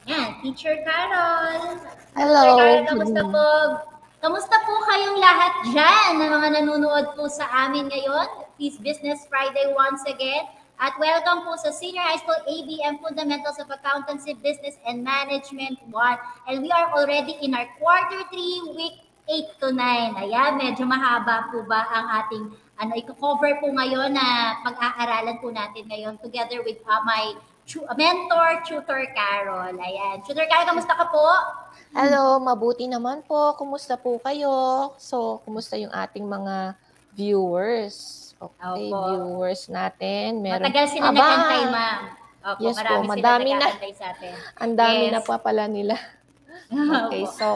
Yan, Teacher Carol. Teacher Hello. Carol, kamusta po? Kamusta po kayong lahat dyan na mga nanonood po sa amin ngayon? Peace Business Friday once again. At welcome po sa Senior High School ABM Fundamentals of Accountancy, Business and Management 1. And we are already in our quarter 3, week 8 to 9. Ayan, medyo mahaba po ba ang ating i-cover po ngayon na pag-aaralan po natin ngayon together with my mentor, Tutor Carol. Ayan. Tutor Carol, kamusta ka po? Hello, mabuti naman po. Kumusta po kayo? So, kumusta yung ating mga viewers? Okay, Opo. viewers natin. Matagal sila nagantay, Aba! ma'am. Opo, Yes po, marami sila madami na. nag-aantay sa atin. Ang dami na Yes. pa pala nila. Okay, Opo. so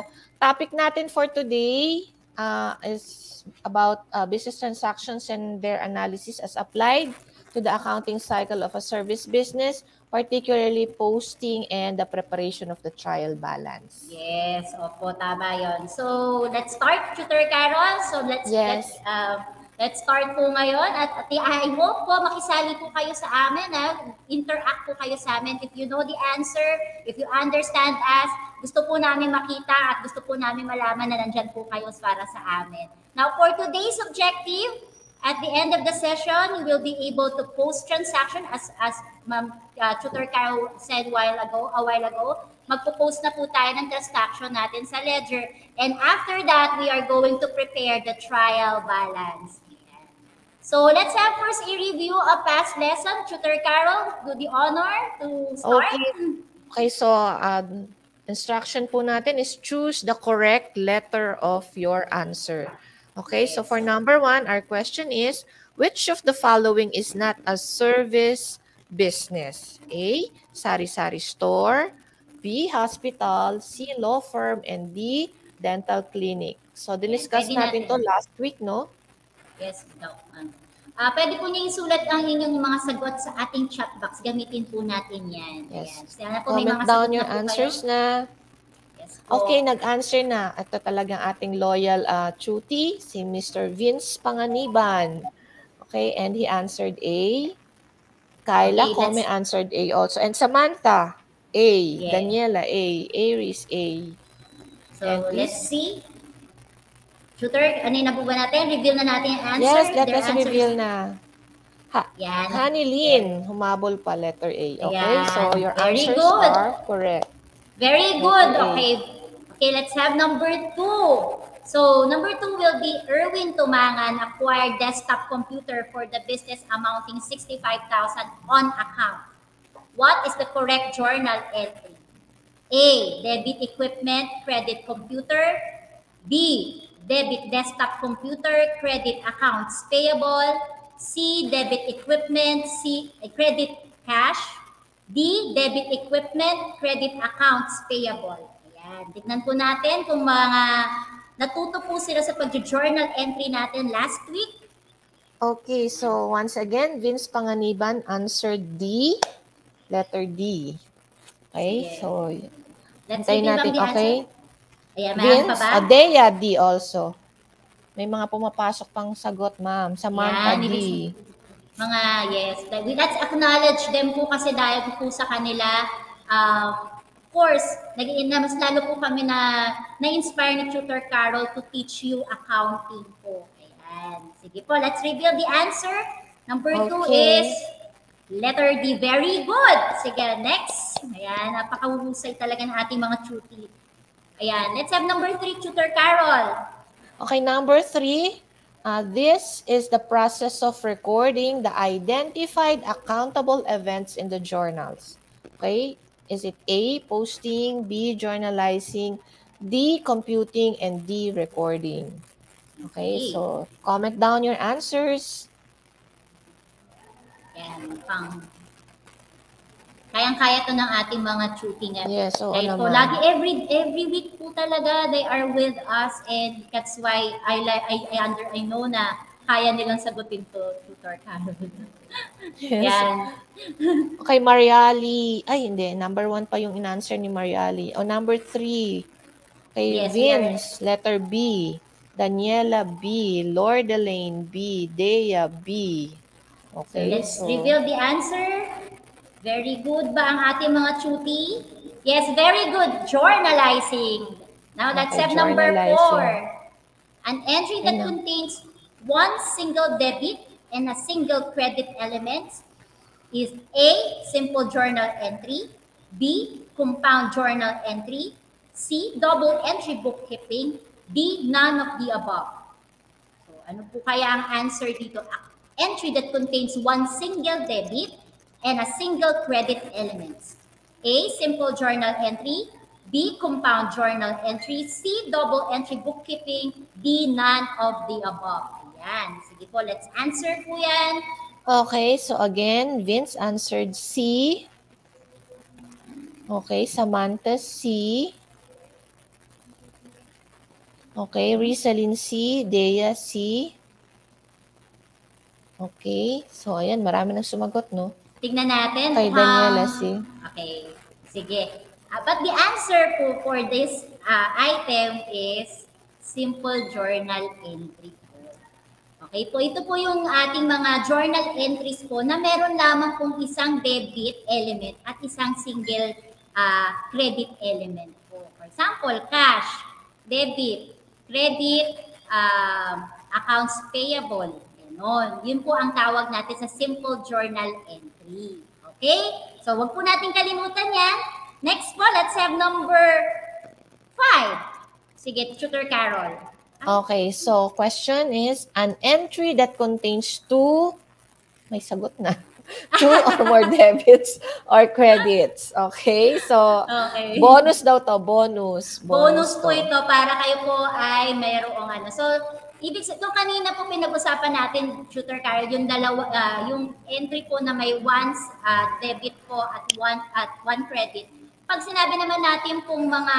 topic natin for today is about business transactions and their analysis as applied to the accounting cycle of a service business, particularly posting and the preparation of the trial balance. Yes, opo, tama yon. So, let's start, Tutor Carol. So, Yes. let's start po ngayon. At I hope po makisali po kayo sa amin. Interact po kayo sa amin. If you know the answer, if you understand us, gusto po namin makita at gusto po namin malaman na nandyan po kayo para sa amin. Now, for today's objective, at the end of the session, you will be able to post transaction as Ma'am Tutor Carol said a while ago. Magpo-post na po tayo ng transaction natin sa ledger. And after that, we are going to prepare the trial balance. So let's have first a review of past lesson. Tutor Carol, do the honor to start. Okay, so instruction po natin is choose the correct letter of your answer. Okay, so for number 1, our question is, which of the following is not a service business? A, sari-sari store, B, hospital, C, law firm, and D, dental clinic. So, diniscuss natin to last week, no? Yes, Doc. Pwede po niyo isulat ang inyong mga sagot sa ating chat box. Gamitin po natin yan. Yes. Sana po may Comment mga down sagot your na po answers kayo. na. Yes po. Okay, nag-answer na. Ito talagang ating loyal tuti, si Mr. Vince Panganiban. Okay, and he answered A. Kyla Come answered A also. And Samantha, A. Yes. Daniela, A. Aries, A. So, let's see. Tutor, ano na po ba natin? Reveal na natin yung answer? Yes, let us reveal na. Yan. Honey Lynn, humabol pa letter A. Okay, Yan. so your Very answers good. are correct. Very good. Okay, let's have number 2. So, number 2 will be Erwin Tumangan acquired desktop computer for the business amounting 65,000 on account. What is the correct journal entry? A, debit equipment, credit computer. B, debit desktop computer, credit accounts payable. C, debit equipment, C, credit cash. D, debit equipment, credit accounts payable. Ayan, tignan po natin kung mga natuto po sila sa pag-journal entry natin last week. Okay, so once again, Vince Panganiban answered D, letter D. Okay, so hintayin natin, okay? Ayan, Vince, pa ba? Dea D also. May mga pumapasok pang sagot, ma'am. Samantha D. Mga, yes. Let's acknowledge them po kasi dahil po sa kanila, of course, mas lalo po kami na-inspire ni Tutor Carol to teach you accounting po. Ayan. Sige po, let's reveal the answer. Number 2 is letter D. Very good. Sige, next. Ayan, napakahusay talaga ng ating mga tuti. Ayan, let's have number 3, Tutor Carol. Okay, number 3. This is the process of recording the identified accountable events in the journals. Okay, is it A, posting, B, journalizing, D, computing, and D, recording? Okay, so comment down your answers. Yan, kayang-kaya to ng ating mga tuti nga. Yes, oo naman. So, lagi every week po talaga they are with us and that's why I know na kaya nilang sagutin to Tutor Carol. Yes. Yan. Okay, Mariali. Ay, hindi. Number 1 pa yung in-answer ni Mariali. O, number 3. Okay, yes, Vince, letter B. Daniela, B. Lordelaine, B. Dea, B. Okay, so let's reveal the answer. Very good ba ang ating mga tuti? Yes, very good. Journalizing. Now let's Okay, have number journalizing. 4. An entry that contains one single debit and a single credit element is A, simple journal entry, B, compound journal entry, C, double entry bookkeeping, D, none of the above. So ano po kaya ang answer dito? Entry that contains one single debit and a single credit element. A, simple journal entry, B, compound journal entry, C, double entry bookkeeping, D, none of the above. Ayan. Sige po, let's answer po yan. Okay, so again, Vince answered C. Okay, Samantha C. Okay, Rizalyn C. Dea C. Okay, so ayan, marami nang sumagot, no? Tignan natin. Kay Daniela C. Okay, sige. But the answer po for this item is simple journal entry po. Okay po, ito po yung ating mga journal entries po na meron lamang pong isang debit element at isang single credit element po. For example, cash, debit, credit, accounts payable. Ganon. Yun po ang tawag natin sa simple journal entry. Okay? So, wag po natin kalimutan yan. Next po, let's have number 5. Sige, Tutor Carol. Okay, so question is, an entry that contains may sagot na, 2 or more debits or credits. Okay, so Okay. bonus daw to, bonus. Bonus po to. ito para kayo po ay mayroong ano. So, yung kanina po pinag-usapan natin, Tutor Carol, yung dalawa, yung entry po na may one debit po at one credit. Pag sinabi naman natin pong mga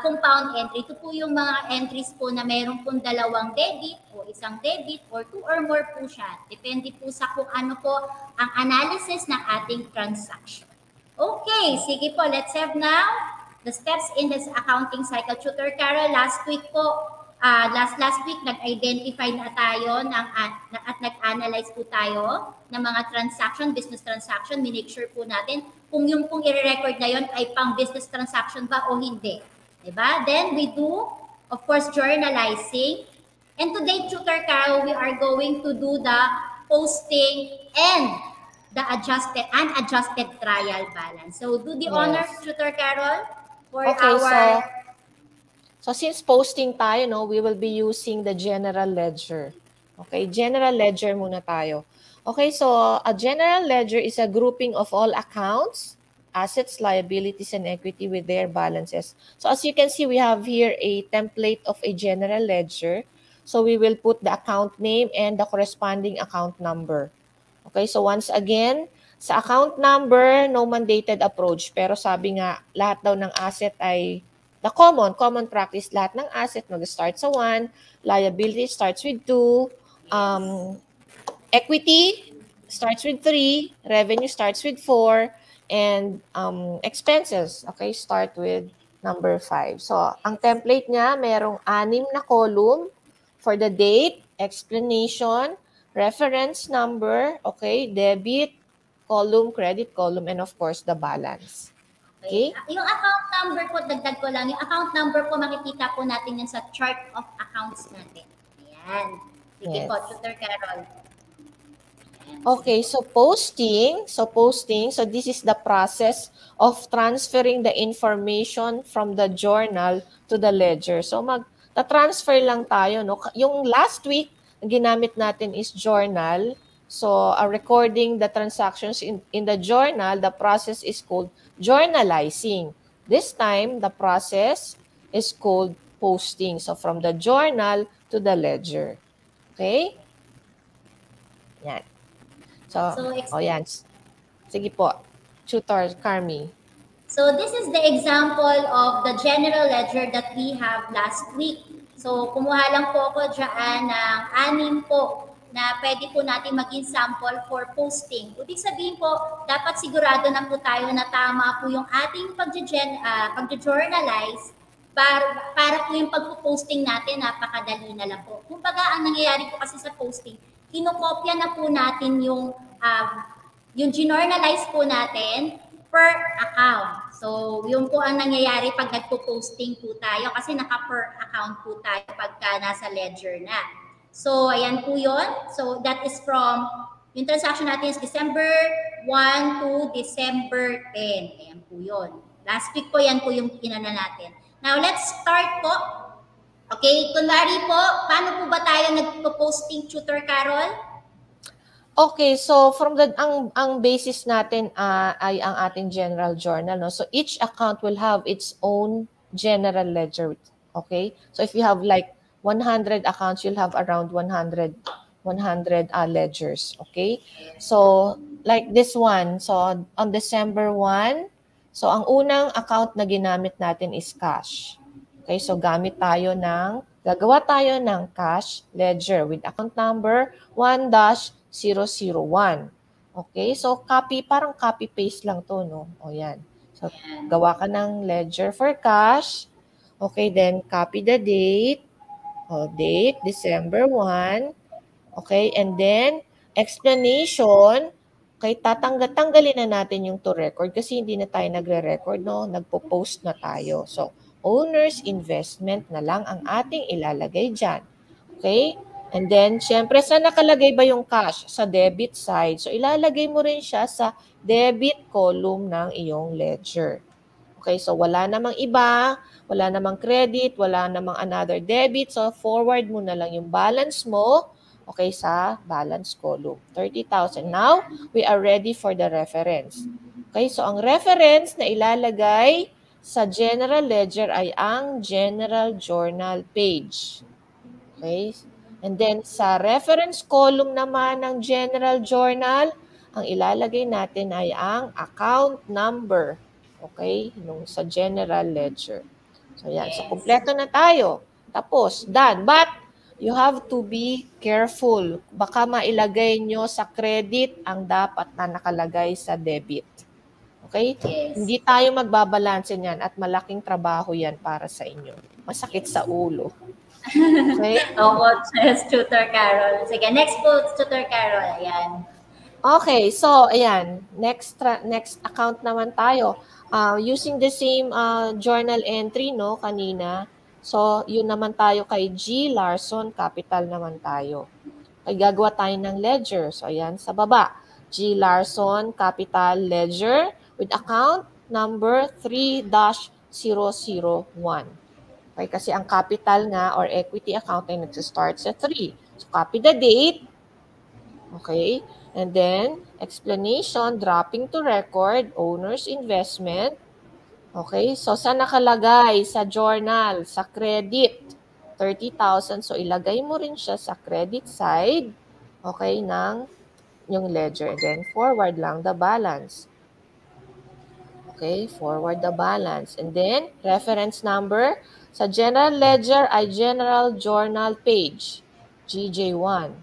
compound entry, ito po yung mga entries po na mayroon pong dalawang debit o isang debit or 2 or more po siya. Depende po sa kung ano po ang analysis ng ating transaction. Okay, sige po, let's have now the steps in this accounting cycle. Tutor Carol, last week po, last week nag-identify na tayo at nag-analyze po tayo ng mga transaction, business transaction. Minake sure po natin kung yung pong i-record na yun ay pang business transaction ba o hindi. Diba? Then we do, of course, journalizing. And today, Tutor Carol, we are going to do the posting and the unadjusted trial balance. So do the honors, Tutor Carol, for our... So since posting tayo, no, we will be using the general ledger. Okay, general ledger muna tayo. Okay, so a general ledger is a grouping of all accounts, assets, liabilities, and equity with their balances. So as you can see, we have here a template of a general ledger. So we will put the account name and the corresponding account number. Okay, so once again, sa account number, no mandated approach. Pero sabi nga, lahat daw ng asset ay the common practice, lahat ng asset mag-start sa 1, liability starts with 2, equity starts with 3, revenue starts with 4, and expenses, okay, start with number 5. So, ang template niya, merong 6 na column for the date, explanation, reference number, okay, debit column, credit column, and of course, the balance. Okay? Yung account number po, dagdag ko lang, yung account number po, makikita po natin yan sa chart of accounts natin. Ayan. Sige po, Tutor Carol. Okay, so posting, so this is the process of transferring the information from the journal to the ledger. So magta-transfer lang tayo, no? Yung last week, ginamit natin is journal. So recording the transactions in the journal, the process is called journalizing. This time, the process is called posting. So from the journal to the ledger. Okay? Yan. So yan. Sige po. Tutor Carmi. So this is the example of the general ledger that we have last week. So kumuha lang po ako dyan ng 6 po na pwede po natin maging sample for posting. Ibig sabihin po, dapat sigurado na po tayo na tama po yung ating pag-journalize para po yung pag-posting natin, napakadali na lang po. Kumbaga, ang nangyayari po kasi sa posting, kinokopya na po natin yung ginornalize po natin, per account. So, yun po ang nangyayari pag nagpo-posting po tayo kasi naka-per account po tayo pagka nasa ledger na. So, ayan po yun. So, that is from, yung transaction natin is December 1 to December 10. Ayan po yun. Last week po, yan po yung inana natin. Now, let's start po. Okay, kunwari po, paano po ba tayo nagpo-posting, Tutor Carol? Okay, so from the ang basis natin ay ang ating general journal, no. So each account will have its own general ledger, okay? So if you have like 100 accounts, you'll have around 100 ledgers, okay? So like this one, so on December 1, so ang unang account na ginamit natin is cash. Okay, so gagawa tayo ng cash ledger with account number 1-001. Okay, so parang copy-paste lang to, no? O yan. So, gawa ka ng ledger for cash. Okay, then copy the date. O, date, December 1. Okay, and then explanation. Okay, tanggalin na natin yung to record kasi hindi na tayo nagre-record, no? Nagpo-post na tayo. So, owner's investment na lang ang ating ilalagay dyan. Okay? And then, syempre, saan nakalagay ba yung cash? Sa debit side. So, ilalagay mo rin siya sa debit column ng iyong ledger. Okay? So, wala namang iba, wala namang credit, wala namang another debit. So, forward mo na lang yung balance mo, okay, sa balance column. 30,000. Now, we are ready for the reference. Okay? So, ang reference na ilalagay sa general ledger ay ang general journal page. Okay? And then sa reference column naman ng general journal, ang ilalagay natin ay ang account number. Okay? Nung sa general ledger. So yan. So kumpleto na tayo. Tapos, done. But you have to be careful. Baka mailagay nyo sa credit ang dapat na nakalagay sa debit. Okay? Yes. Hindi tayo magbabalanse niyan at malaking trabaho yan para sa inyo. Masakit sa ulo. Okay? Oo, yes, Tutor Carol. Sige, next po, Tutor Carol. Ayan. Okay, so ayan. Next account naman tayo. Using the same journal entry, no, kanina. So, yun naman tayo kay G. Larson Capital naman tayo. Ay gagawa tayo ng ledger. So, ayan, sa baba. G. Larson Capital Ledger with account number 3-001. Okay, kasi ang capital nga or equity account ay nagsistart sa 3. So, copy the date. Okay, and then explanation, dropping to record, owner's investment. Okay, so saan nakalagay? Sa journal, sa credit, 30,000. So, ilagay mo rin siya sa credit side, okay, ng yung ledger. Then, forward lang the balance. Okay, forward the balance. And then, reference number. Sa general ledger ay general journal page, GJ1.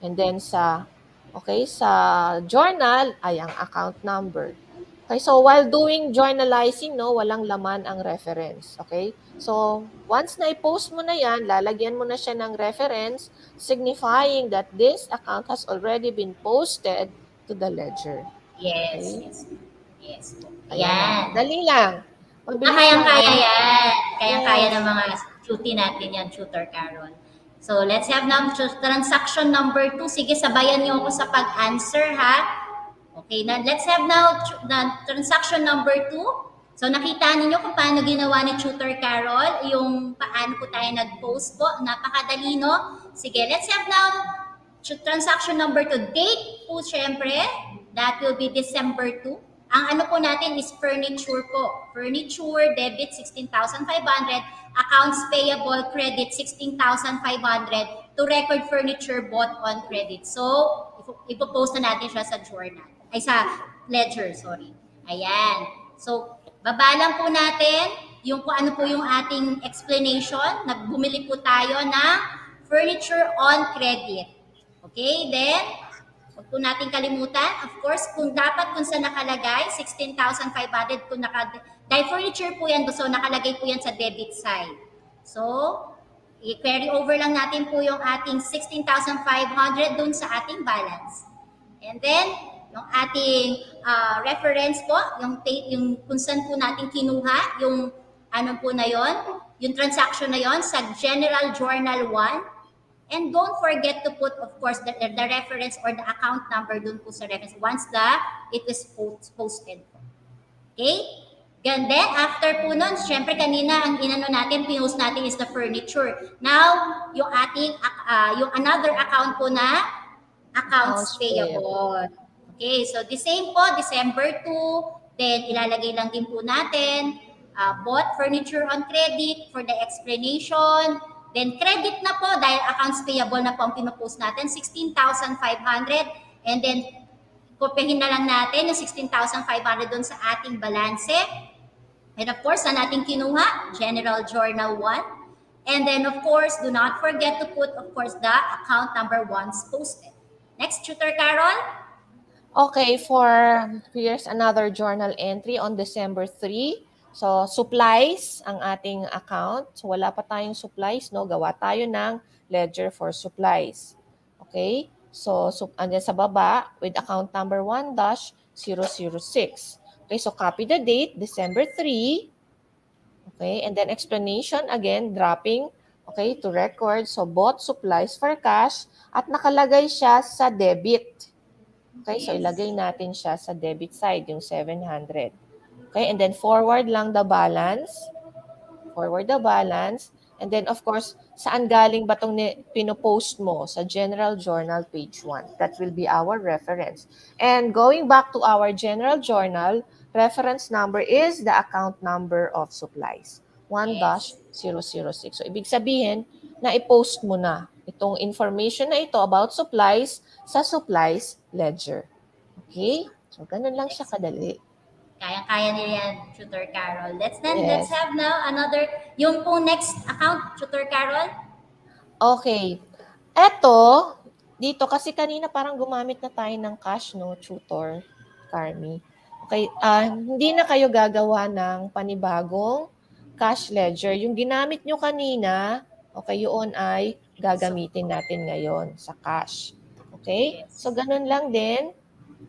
And then sa journal ay ang account number. Okay, so while doing journalizing, no, walang laman ang reference. Okay? So, once na i-post mo na yan, lalagyan mo na siya ng reference signifying that this account has already been posted to the ledger. Yes, Okay? yes. Yes po. Ayan. Ayan. Dali lang. Mabilis Kayang-kaya lang. yan. Kayang-kaya ng mga cutie natin yan, Tutor Carol. So, let's have now transaction number 2. Sige, sabayan niyo ako sa pag-answer, ha? Okay, let's have now transaction number 2. So, nakita niyo kung paano ginawa ni Tutor Carol, yung paano po tayo nag-post po. Napakadali, no? Sige, let's have now transaction number 2. Date po, syempre. That will be December 2. Ang ano po natin is furniture po. Furniture, debit, 16,500. Accounts payable, credit, 16,500. To record furniture bought on credit. So, ipopost na natin siya sa journal. Ay, sa ledger, sorry. Ayan. So, baba lang po natin yung kung ano po yung ating explanation. Bumili po tayo ng furniture on credit. Okay, then, huwag po natin kalimutan. Of course, kung saan nakalagay, 16,500 kung dahil furniture po yan, so nakalagay po yan sa debit side. So, i-carry over lang natin po yung ating 16,500 dun sa ating balance. And then, yung ating reference po, yung kung saan po natin kinuha, yung ano po na yon, yung transaction na yon sa General Journal 1. And don't forget to put, of course, the reference or the account number dun po sa reference once it is posted. Okay? And then, after po nun, syempre kanina, ang inano natin, pinost natin is the furniture. Now, yung ating, yung another account po na accounts payable. Okay, so the same po, December 2, then ilalagay lang din po natin, bought furniture on credit for the explanation. Then credit na po, dahil accounts payable na po ang pinupost natin, 16,500. And then, kopyahin na lang natin yung 16,500 doon sa ating balanse. And of course, saan natin kinuha? General Journal 1. And then, of course, do not forget to put, of course, the account number once posted. Next, Tutor Carol. Okay, here's another journal entry on December 3. So, supplies ang ating account. So, wala pa tayong supplies, no? Gawa tayo ng ledger for supplies. Okay? So andyan sa baba, with account number 1-006. Okay, so copy the date, December 3. Okay, and then explanation, again, dropping, okay, to record. So bought supplies for cash at nakalagay siya sa debit. Okay, so ilagay natin siya sa debit side, yung 700. Okay, and then forward lang the balance. Forward the balance. And then, of course, saan galing ba itong pinopost mo? Sa General Journal, page 1. That will be our reference. And going back to our General Journal, reference number is the account number of supplies. 1-006. So, ibig sabihin, na i-post mo na itong information na ito about supplies sa supplies ledger. Okay? So, ganun lang siya kadali. Kaya-kaya niya yan, Tutor Carol. Let's have now another, yung po next account, Tutor Carol. Okay. Eto, dito, kasi kanina parang gumamit na tayo ng cash, no, Tutor Carmi. Okay, hindi na kayo gagawa ng panibagong cash ledger. Yung ginamit nyo kanina, okay, yun ay gagamitin natin ngayon sa cash. Okay? So, ganun lang din.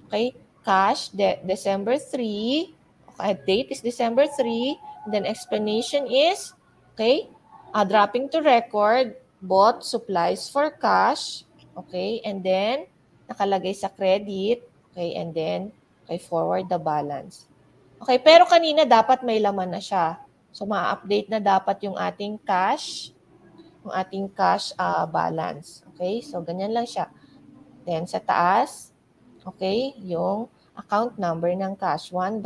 Okay? Cash, December 3. Okay, date is December 3. And then explanation is, okay, dropping to record, bought supplies for cash. Okay, and then nakalagay sa credit. Okay, and then forward the balance. Okay, pero kanina dapat may laman na siya. So, ma-update na dapat yung ating cash balance. Okay, so ganyan lang siya. Then sa taas, okay, yung account number ng cash, 1-001.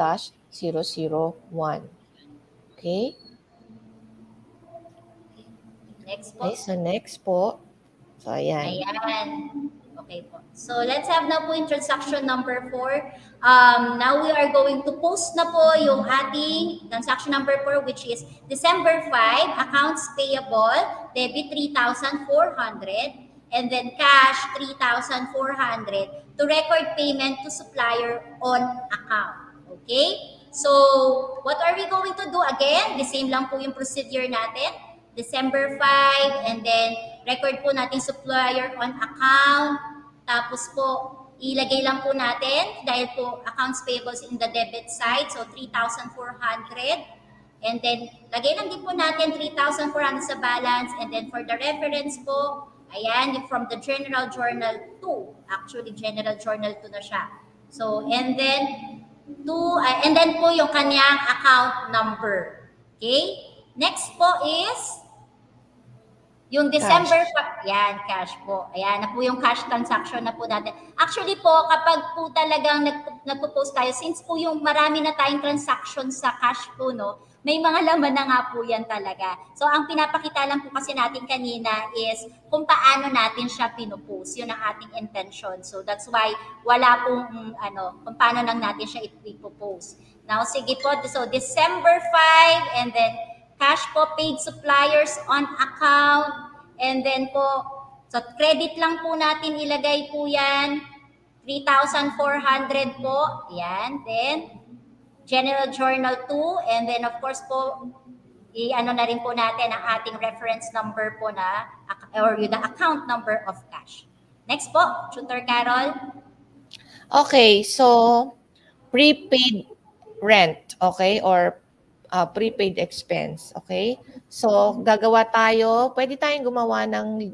Okay? Next po. Okay, so next po. So, ayan. Ayan. Okay po. So, let's have na po yung transaction number 4. Now, we are going to post na po yung ating transaction number 4, which is December 5, accounts payable, debit 3,400. And then cash, 3,400 to record payment to supplier on account. Okay? So, what are we going to do? Again, the same lang po yung procedure natin. December 5, and then record po natin supplier on account. Tapos po, ilagay lang po natin, dahil po accounts payables in the debit side, so 3,400. And then, lagay lang din po natin 3,400 sa balance. And then for the reference po, ayan, from the General Journal 2. Actually, General Journal 2 na siya. So, and then po yung kanyang account number. Okay? Next po is yung December, yan, cash po. Ayan, na po yung cash transaction na po natin. Actually po, kapag po talagang nagpo-post tayo, since po yung marami na tayong transaction sa cash po, no, may mga laman na nga po yan talaga. So, ang pinapakita lang po kasi natin kanina is kung paano natin siya pinupost. Yun ang ating intention. So, that's why wala pong, kung paano lang natin siya ipopost. Now, sige po. So, December 5, and then cash po, paid suppliers on account. And then po, so credit lang po natin ilagay po yan. 3,400 po. Yan. Then, General Journal 2, and then of course po, i-ano na rin po natin ang ating reference number po na, or the account number of cash. Next po, Tutor Carol. Okay, so prepaid rent, okay, or prepaid expense, okay? So gagawa tayo, pwede tayong gumawa ng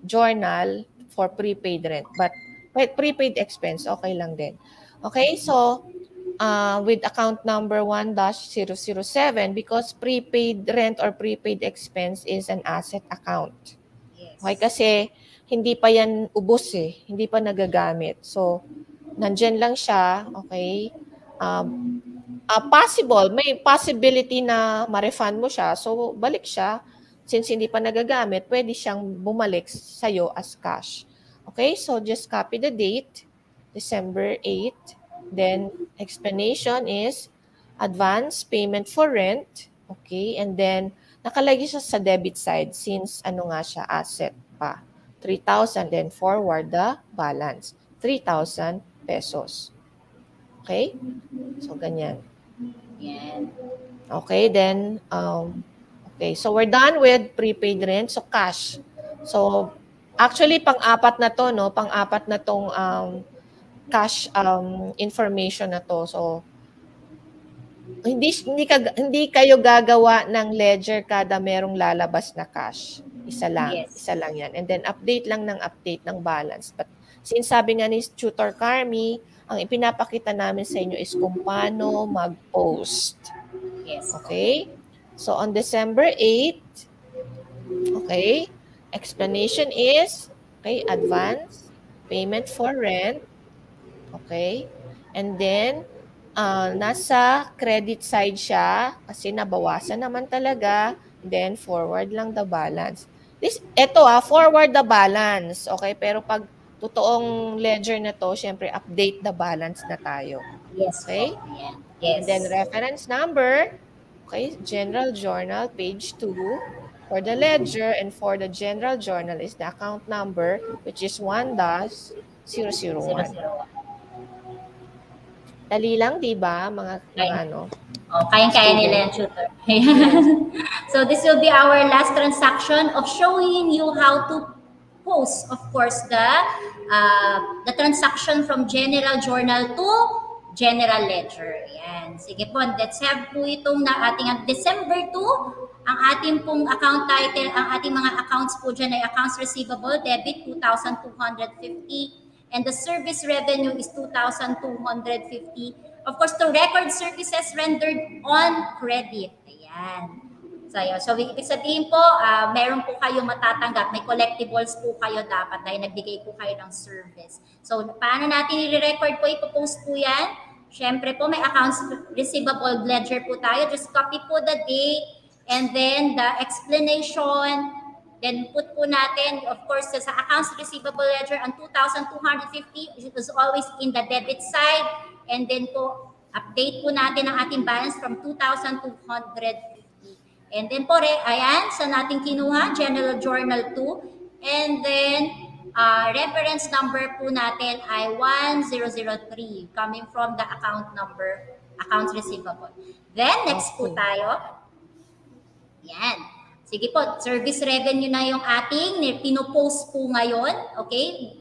journal for prepaid rent, but prepaid expense, okay lang din. Okay, so with account number 1-007, because prepaid rent or prepaid expense is an asset account. Yes. Okay, kasi hindi pa yan ubos eh, hindi pa nagagamit. So, nandyan lang siya, okay? Possible, may possibility na ma-refund mo siya. So, balik siya. Since hindi pa nagagamit, pwede siyang bumalik sa'yo as cash. Okay, so just copy the date, December 8. Then, explanation is advance payment for rent. Okay, and then, nakalagay siya sa debit side since ano nga siya, asset pa. 3,000, then forward the balance. 3,000 pesos. Okay? So, ganyan. Yan. Okay, then, okay. So, we're done with prepaid rent. So, cash. So, actually, pang-apat na to, no? Pang-apat na tong cash information na to. So, hindi kayo gagawa ng ledger kada merong lalabas na cash. Isa lang. Yes. Isa lang yan. And then, update lang ng update ng balance. But, since sabi nga ni Tutor Carmi, ang ipinapakita namin sa inyo is kung paano mag-post. Yes. Okay? So, on December 8, okay, explanation is, okay, advance, payment for rent, okay, and then, nasa credit side siya kasi nabawasan naman talaga, then forward lang the balance. Ito forward the balance, okay, pero pag totoong ledger na to, syempre update the balance na tayo. Yes. Okay? Yan. Yes. And then reference number, okay, General Journal, page 2. For the ledger and for the General Journal is the account number, which is 1-001. 001. Dali lang, di ba, mga ano? Oh, kayang-kaya nila yan, tutor. So this will be our last transaction of showing you how to post, of course, the transaction from General Journal to General Ledger. Yan. Sige po, let's have po itong na ating December 2. Ang ating pong account title, ang ating mga accounts po dyan ay accounts receivable, debit 2,250. And the service revenue is 2,250. Of course, to record services rendered on credit. Ayan. So, ibig sabihin po, meron po kayo matatanggap, may collectibles po kayo dapat dahil nagbigay po kayo ng service. So, paano natin i-record po, ipopost po yan? Siyempre po, may accounts receivable ledger po tayo. Just copy po the date and then the explanation. Then put po natin, of course, sa accounts receivable ledger, ang 2,250 is always in the debit side. And then po, update po natin ang ating balance from 2,250. And then po, ayan, sa nating kinuha, General Journal 2. And then, reference number po natin ay 1003 coming from the account number, accounts receivable. Then, next po tayo. Yan. Sige po, service revenue na yung ating pinopost po ngayon. Okay?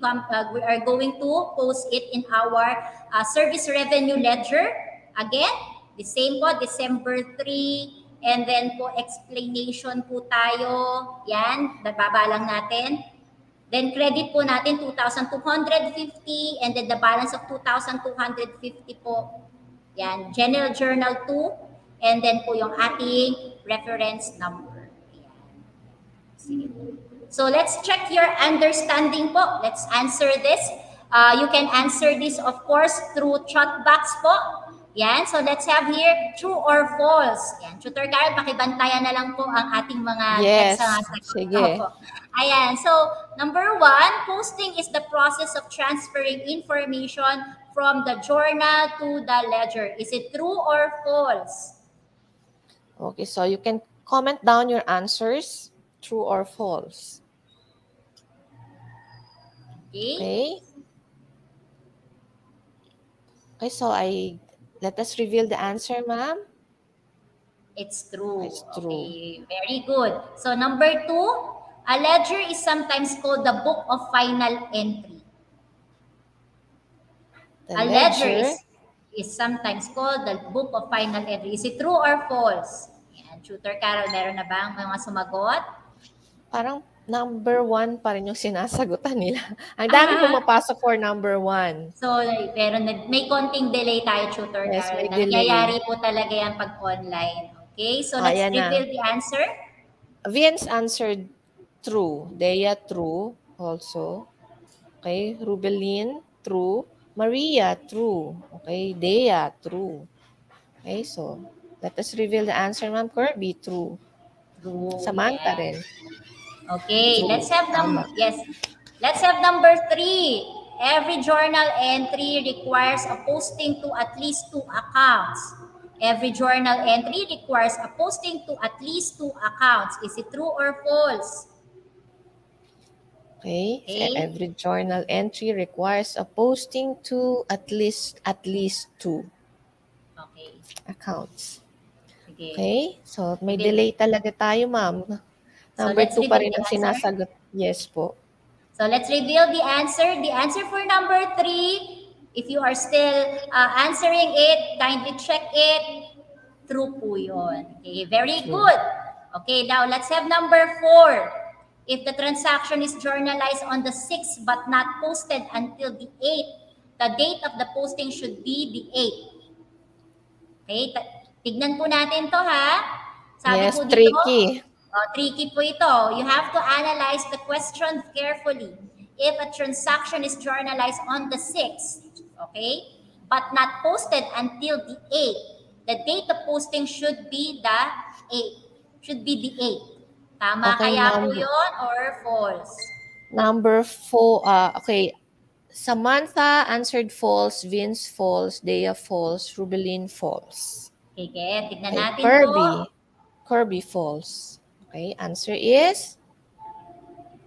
We are going to post it in our service revenue ledger. Again, the same po, December 3. And then po, explanation po tayo. Yan, nababa lang natin. Then credit po natin 2,250 and then the balance of 2,250 po. Yan, General Journal 2. And then po yung ating reference number. So let's check your understanding po. Let's answer this. You can answer this, of course, through chat box po. Yan. So let's have here true or false. Yan. Tutor Carl, pakibantayan na lang po ang ating mga yes. Sige. Ayan. So number 1, posting is the process of transferring information from the journal to the ledger. Is it true or false? Okay, so you can comment down your answers. True or false? Okay. Okay, so let us reveal the answer, ma'am. It's true. It's true. Okay, very good. So number 2, a ledger is sometimes called the book of final entry. The A ledger ledger, is sometimes called the book of final entry. Is it true or false? Yan, Tutor Carol, meron na ba ang mga sumagot? parang number 1 pa rin yung sinasagutan nila. Ang dami pumapasok for number 1. So, pero may konting delay tayo, Tutor Yes, Carol. may delay. Nangyayari po talaga yan pag online. Okay, so let's Ayan na. reveal the answer. Vince answered true. Dea, true also. Okay, Rubelin, true. Maria, true. Okay, Dea, true. Okay, so let us reveal the answer, Ma'am Kirby, true. True. Samantha Yeah. rin. Okay, True. let's have Tama. let's have number 3. Every journal entry requires a posting to at least 2 accounts. Every journal entry requires a posting to at least 2 accounts. Is it true or false? Okay, so Okay. every journal entry requires a posting to at least 2 Okay. accounts. Sige. Okay, so may Reveal. delay talaga tayo, ma'am. So Number let's 2 pa reveal rin the ang answer. sinasagot. Yes po. So let's reveal the answer. The answer for number 3, if you are still answering it, kindly check it. True po yun. Okay, very True. good. Okay, now let's have number 4. If the transaction is journalized on the 6th but not posted until the 8th, the date of the posting should be the 8th. Okay, tignan po natin to ha. Sabi Yes, po dito, tricky. tricky po ito. You have to analyze the question carefully. If a transaction is journalized on the 6th, okay, but not posted until the 8th, the date of posting should be the 8th. Should be the 8th. Tama Okay, kaya po yun or false? Number 4, okay. Samantha answered false, Vince false, Dea false, Rubelin false. Okay, tignan Okay, natin Kirby false. Okay, answer is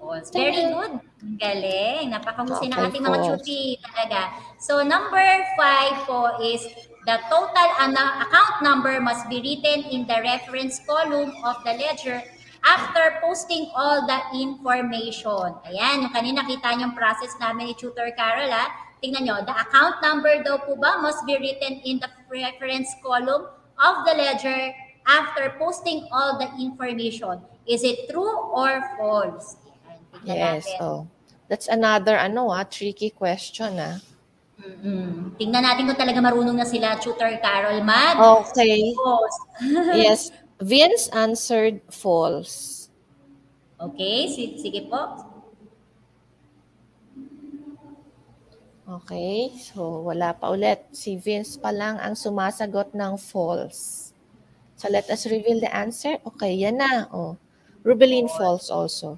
false. Very good. Ang galing. Napakahusay ng Okay, ating mga false. chuti talaga. So, number 5 po is the total account number must be written in the reference column of the ledger after posting all the information. Ayan, yung kanina kita niyong process namin ni Tutor Carol, ha? Tingnan nyo, the account number daw po ba must be written in the reference column of the ledger after posting all the information. Is it true or false? Ayan, tingnan yes. natin. Oh, that's another tricky question. Tingnan natin kung talaga marunong na sila, Tutor Carol. Okay. False. Yes, Vince answered false. Okay, sige po. Okay, so wala pa ulit. Si Vince pa lang ang sumasagot ng false. So let us reveal the answer. Okay, yan na. Oh, Rubelin false also.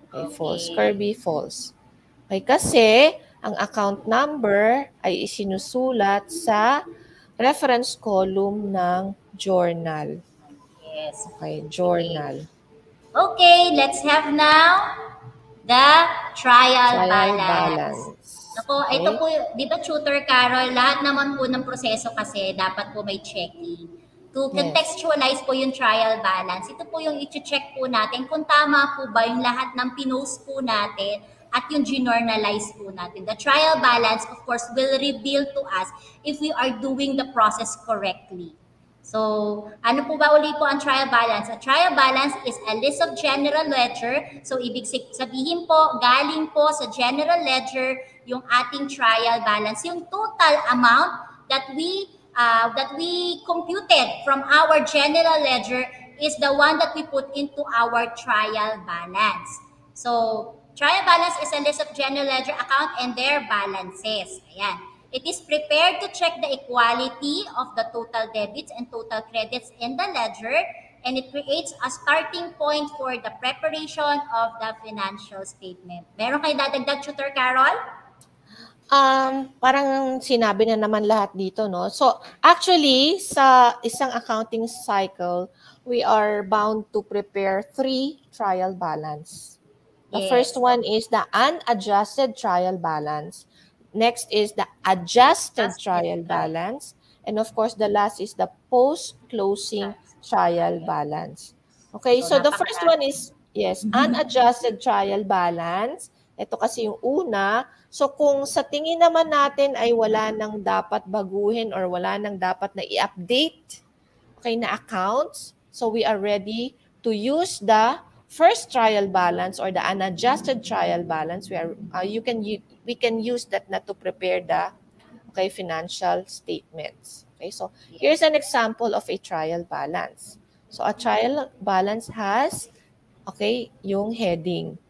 Okay, false. Kirby false. Okay, kasi ang account number ay isinusulat sa reference column ng journal. Yes. Okay, journal. Okay, let's have now the trial balance. Ako, Okay. ito po, di ba Tutor Carol, lahat naman po ng proseso kasi dapat po may checking. To contextualize po yung trial balance, ito po yung i-check po natin kung tama po ba yung lahat ng pinost po natin at yung ginornalize po natin. The trial balance, of course, will reveal to us if we are doing the process correctly. So, ano po ba uli po ang trial balance? A trial balance is a list of general ledger. So, ibig sabihin po, galing po sa general ledger yung ating trial balance, yung total amount that we computed from our general ledger is the one that we put into our trial balance. So, trial balance is a list of general ledger account and their balances. Ayan. It is prepared to check the equality of the total debits and total credits in the ledger, and it creates a starting point for the preparation of the financial statement. Meron kayo dadagdag, Tutor Carol? Parang sinabi na naman lahat dito, no? So, actually, sa isang accounting cycle, we are bound to prepare 3 trial balance. The first one is the unadjusted trial balance. Next is the adjusted trial balance. And of course, the last is the post-closing trial balance. Okay, so the first one is, unadjusted trial balance. Ito kasi yung una. So kung sa tingin naman natin ay wala nang dapat baguhin or wala nang dapat na i-update, okay, na accounts, so we are ready to use the first trial balance or the unadjusted trial balance. We can use that na to prepare the financial statements. Okay, so here's an example of a trial balance. So a trial balance has, yung heading.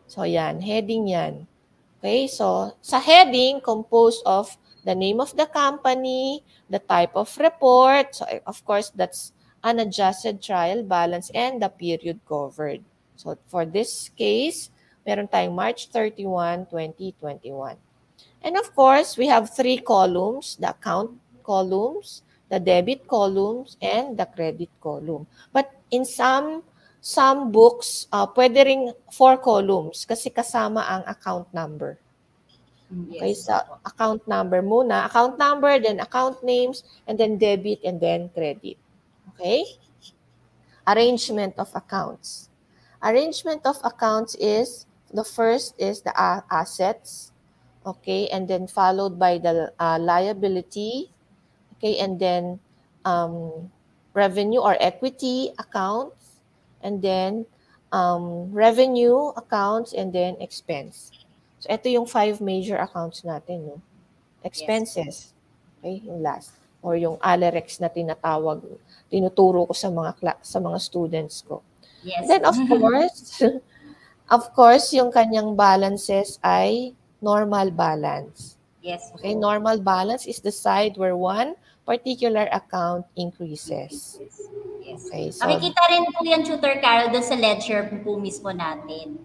So yan, heading yan. Okay, so sa heading, composed of the name of the company, the type of report, so of course that's unadjusted trial balance and the period covered. So for this case, meron tayong March 31, 2021. And of course, we have 3 columns, the account columns, the debit columns, and the credit column. But in some books, pwede ring 4 columns kasi kasama ang account number. Okay, Yes. so account number muna. Account number, then account names, and then debit, and then credit. Okay? Arrangement of accounts. Arrangement of accounts is, the first is the assets, okay, and then followed by the liability, okay, and then revenue or equity accounts, and then revenue accounts, and then expense. So, ito yung 5 major accounts natin, no? Expenses, okay, yung last. Or yung ALEREX na tinuturo ko sa mga students ko. Yes. Then, of course, yung kanyang balances ay normal balance. Yes. Okay, normal balance is the side where one particular account increases. Yes. Okay, so Makikita rin po yan, Tutor Carol, doon sa ledger po mismo natin.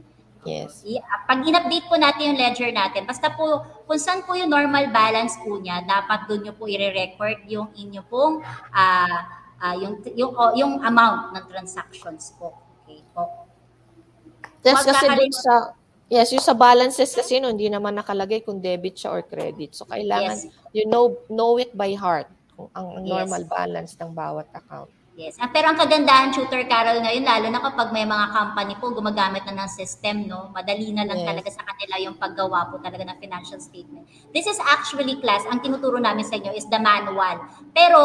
yes. Pag in-update po natin yung ledger natin, basta po kung saan po yung normal balance po niya, dapat doon nyo po i-record yung inyo pong yung amount ng transactions po. Okay po. Yes, kasi dun yung sa balances kasi hindi naman nakalagay kung debit siya or credit. So kailangan you know it by heart kung ang normal balance ng bawat account. Yes. Pero ang kagandahan, Tutor Carol, ngayon, lalo na kapag may mga company po gumagamit na ng system, no? Madali na lang talaga sa kanila yung paggawa po talaga ng financial statement. This is actually, class, ang tinuturo namin sa inyo is the manual. Pero,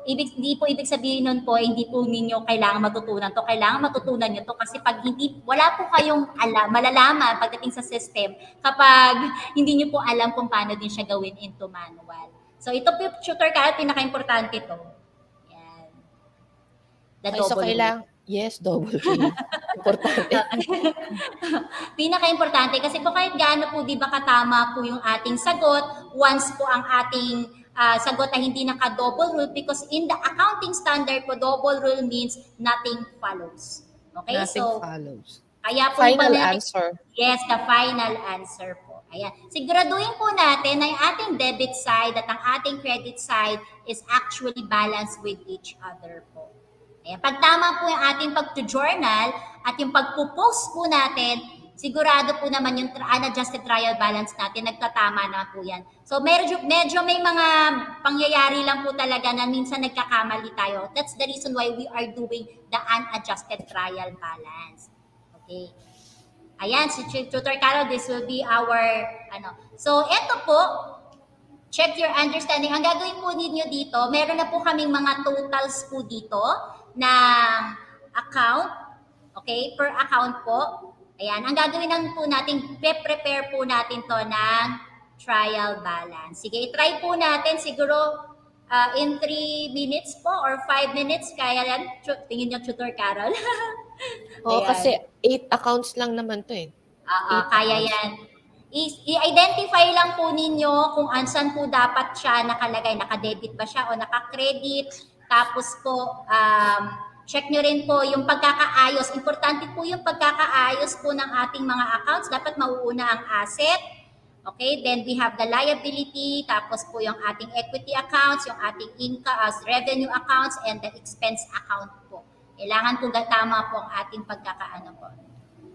hindi po ibig sabihin nun po, hindi po ninyo kailangan matutunan to. Kailangan matutunan nyo to kasi pag wala po kayong malalaman pagdating sa system kapag hindi nyo po alam kung paano din siya gawin into manual. So, ito po, Tutor Carol, pinaka-importante to. Double key. Importante. Pinaka-importante kasi po kahit gaano po di ba katama po yung ating sagot, once po ang ating sagot ay hindi naka-double rule because in the accounting standard po, double rule means nothing follows. Okay? Nothing follows. Kaya po final answer. Yes, the final answer po. Ayan. Siguraduhin po natin na yung ating debit side at ang ating credit side is actually balanced with each other po. Ayan. Pag tama po yung ating pag-journal at yung pag-post po natin, sigurado po naman yung unadjusted trial balance natin, nagtatama na po yan. So medyo may mga pangyayari lang po talaga na minsan nagkakamali tayo. That's the reason why we are doing the unadjusted trial balance. Okay. Ayan, si Tutor Carol, this will be our, So, eto po, check your understanding. Ang gagawin po ninyo dito, meron na po kaming mga totals po dito ng account. Okay, per account po. Ayan, ang gagawin lang po natin, prepare po natin to ng trial balance. Sige, try po natin siguro in 3 minutes po or 5 minutes. Kaya yan, tingin nyo, Tutor Carol. Kasi 8 accounts lang naman to eh. Kaya yan. I-identify lang po ninyo kung saan po dapat siya nakalagay. Naka-debit ba siya o naka-credit. Tapos po, check nyo rin po yung pagkakaayos. Importante po yung pagkakaayos po ng ating mga accounts. Dapat mauuna ang asset. Okay, then we have the liability, tapos po yung ating equity accounts, yung ating income, revenue accounts, and the expense account po. Kailangan po tama po ang ating pagkakaano po.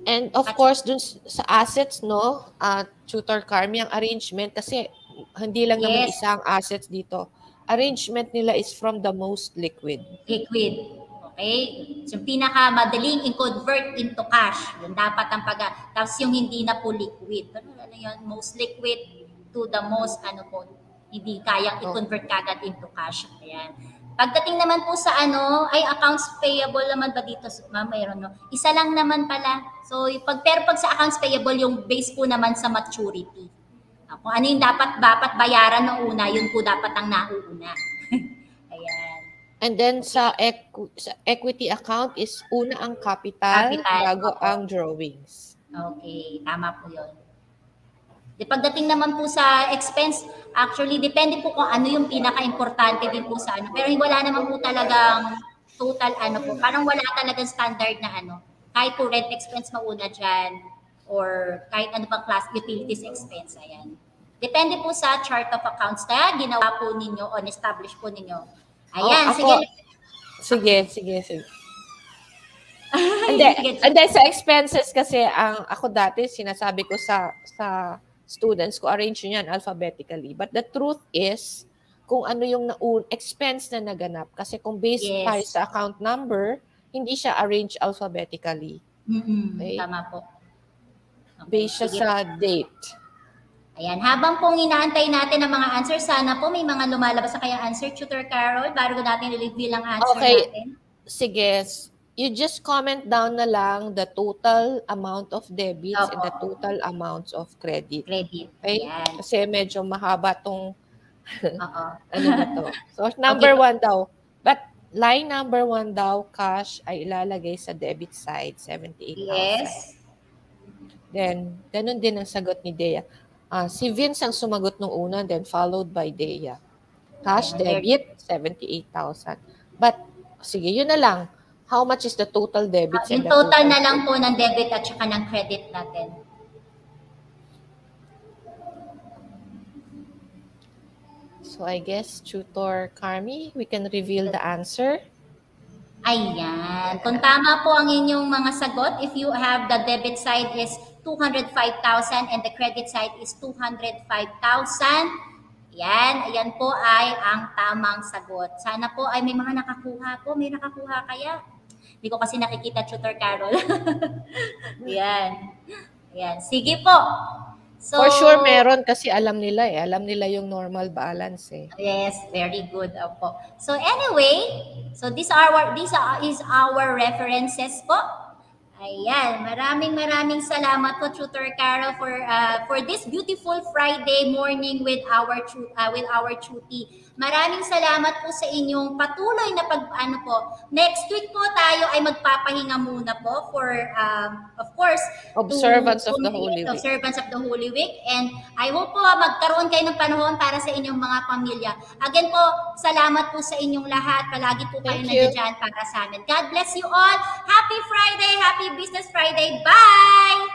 And of course, dun sa assets, no, Tutor Carmi, ang arrangement, kasi hindi lang naman isang assets dito. Arrangement nila is from the most liquid. Liquid. Okay? So, yung pinakamadaling i-convert into cash. Yun dapat ang tapos yung hindi na po liquid. Pero ano yun, most liquid to the most, hindi kayang i-convert kagad into cash. Ayan. Pagdating naman po sa accounts payable naman ba dito, ma'am, mayroon, no? Isa lang naman pala. So, pero pag sa accounts payable, yung base po naman sa maturity. Kung ano yung dapat bayaran ng una, yun po dapat ang nauuna. Ayan. And then sa equity account is una ang capital bago ang drawings. Okay, tama po yun. Pagdating naman po sa expense, actually, depende po kung ano yung pinaka-importante din po sa Pero wala naman po talagang total po. Parang wala talagang standard na Kahit po rent expense mauna dyan or kahit ano pang class utilities expense. Ayan. Depende po sa chart of accounts na ginawa po ninyo o establish po ninyo. Ayan, sige. And then sa expenses kasi ako dati sinasabi ko sa students ko, arrange nyo yan alphabetically. But the truth is, kung ano yung expense na naganap. Kasi kung based tayo sa account number, hindi siya arranged alphabetically. Okay? Tama po. Okay. Based siya sa date. Ayan, habang pong inaantay natin ang mga answer, sana po may mga lumalabas sa kayang answer, Tutor Carol, bago natin i-reveal ang answer natin. Sige. You just comment down na lang the total amount of debits and the total amounts of credit. Okay? Ayan. Kasi medyo mahaba tong ano na to. So, number 1 daw. But line number 1 daw, cash, ay ilalagay sa debit side, 78,000. Yes. Then, ganun din ang sagot ni Dea. Si Vince ang sumagot nung una, then followed by Dea. Cash, debit, 78,000. But, sige, yun na lang. How much is the total debit? Yung total na lang po ng debit at saka ng credit natin. So I guess, Tutor Carmi, we can reveal the answer. Ayan. Kung tama po ang inyong mga sagot, if you have the debit side is 205,000 and the credit side is 205,000, ayan po ay ang tamang sagot. Sana po ay may mga nakakuha po. May nakakuha kaya? Hindi ko kasi nakikita, Tutor Carol. Ayan. Sige po. So, for sure meron kasi alam nila Alam nila yung normal balance Yes, very good. Opo. So anyway, these is our references po. Ayan, maraming salamat po, Tutor Carol, for this beautiful Friday morning with our Tuti. Maraming salamat po sa inyong patuloy na Next week po tayo ay magpapahinga muna po for, of course, observance of the Holy Week. And I hope po magkaroon kayo ng panahon para sa inyong mga pamilya. Again po, salamat po sa inyong lahat. Palagi po kayo nandiyan para sa amin. God bless you all. Happy Friday! Happy Business Friday! Bye!